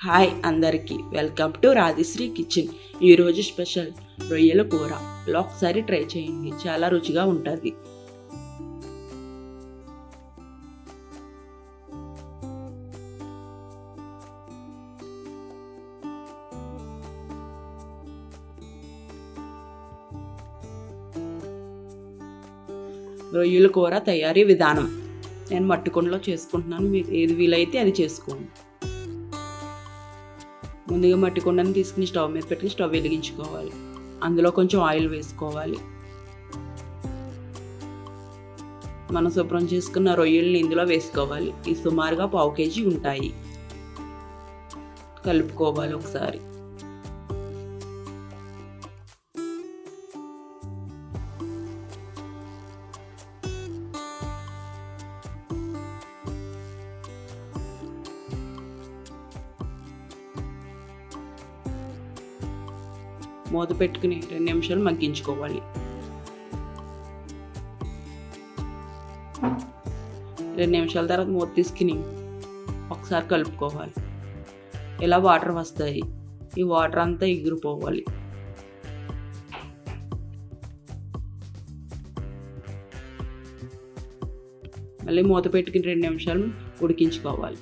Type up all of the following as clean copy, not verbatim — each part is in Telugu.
హాయ్ అందరికీ, వెల్కమ్ టు రాధిశ్రీ కిచెన్. ఈరోజు స్పెషల్ రొయ్యల కూర. ఇలా ఒకసారి ట్రై చేయండి, చాలా రుచిగా ఉంటుంది. రొయ్యల కూర తయారీ విధానం నేను మట్టుకుండలో చేసుకుంటున్నాను. మీకు ఏది వీలైతే అది చేసుకోండి. ముందుగా మట్టి కుండని తీసుకుని స్టవ్ మీద పెట్టుకుని స్టవ్ వెలిగించుకోవాలి. అందులో కొంచెం ఆయిల్ వేసుకోవాలి. మనం శుభ్రం చేసుకున్న రొయ్యల్ని ఇందులో వేసుకోవాలి. ఈ సుమారుగా 1/2 kg ఉంటాయి. కలుపుకోవాలి ఒకసారి. మూత పెట్టుకుని 2 నిమిషాలు మగ్గించుకోవాలి. 2 నిమిషాల తర్వాత మూత తీసుకుని ఒకసారి కలుపుకోవాలి. ఇలా వాటర్ వస్తాయి. ఈ వాటర్ అంతా ఎగిరిపోవాలి. మళ్ళీ మూత పెట్టుకుని 2 నిమిషాలు ఉడికించుకోవాలి.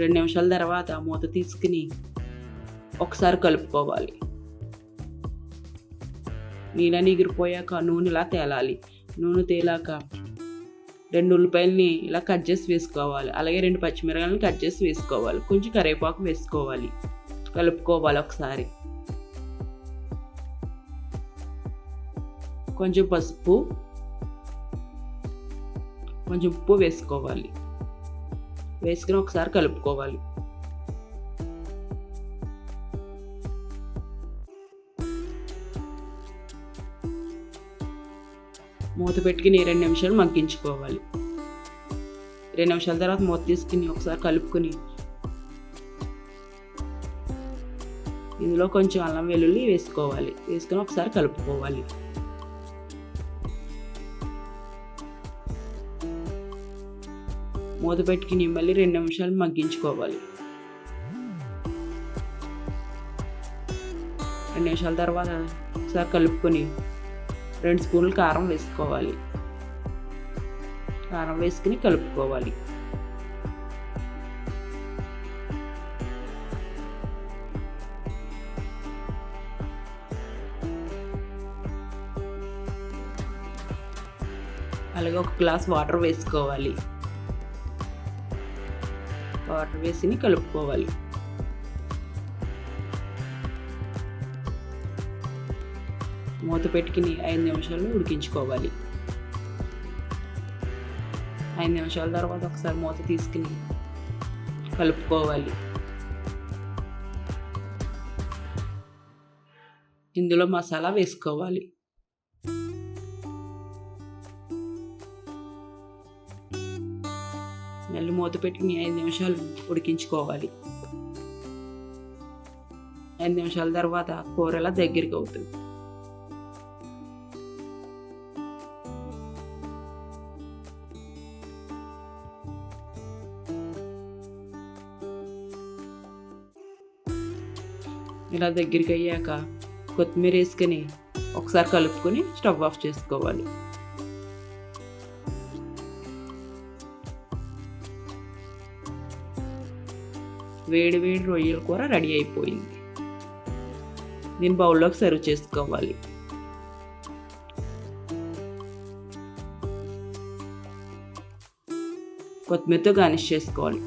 2 నిమిషాల తర్వాత మూత తీసుకుని ఒకసారి కలుపుకోవాలి. నీళ్ళని ఎగిరిపోయాక నూనె ఇలా తేలాలి. నూనె తేలాక 2 ఉల్లిపాయలని ఇలా కట్ చేసి వేసుకోవాలి. అలాగే 2 పచ్చిమిరపకాయలని కట్ చేసి వేసుకోవాలి. కొంచెం కరివేపాకు వేసుకోవాలి. కలుపుకోవాలి ఒకసారి. కొంచెం పసుపు, కొంచెం ఉప్పు వేసుకోవాలి. వేసుకుని ఒకసారి కలుపుకోవాలి. మూత పెట్టుకుని 2 నిమిషాలు మగ్గించుకోవాలి. 2 నిమిషాల తర్వాత మూత తీసుకుని ఒకసారి కలుపుకొని ఇందులో కొంచెం అల్లం వెల్లుల్లి వేసుకోవాలి. వేసుకొని ఒకసారి కలుపుకోవాలి. మూత పెట్టుకుని మళ్ళీ 2 నిమిషాలు మగ్గించుకోవాలి. 2 నిమిషాల తర్వాత ఒకసారి కలుపుకొని 2 స్పూన్లు కారం వేసుకోవాలి. కారం వేసుకుని కలుపుకోవాలి. అలాగే 1 గ్లాస్ వాటర్ వేసుకోవాలి. వాటర్ వేసి కలుపుకోవాలి. మూత పెట్టుకుని 5 నిమిషాలు ఉడికించుకోవాలి. 5 నిమిషాల తర్వాత ఒకసారి మూత తీసుకుని కలుపుకోవాలి. ఇందులో మసాలా వేసుకోవాలి. మళ్ళీ మూత పెట్టుకుని 5 నిమిషాలు ఉడికించుకోవాలి. 5 నిమిషాల తర్వాత కూర ఎలా దగ్గరికి అవుతుంది. ఇలా దగ్గరికి అయ్యాక కొత్తిమీర వేసుకొని ఒకసారి కలుపుకొని స్టవ్ ఆఫ్ చేసుకోవాలి. వేడి వేడి రొయ్యల కూర రెడీ అయిపోయింది. దీన్ని బౌల్లోకి సర్వ్ చేసుకోవాలి. కొత్తిమీరతో గార్నిష్ చేసుకోవాలి.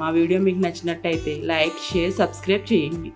మా వీడియో మీకు నచ్చినట్టయితే లైక్, షేర్, సబ్స్క్రైబ్ చేయండి.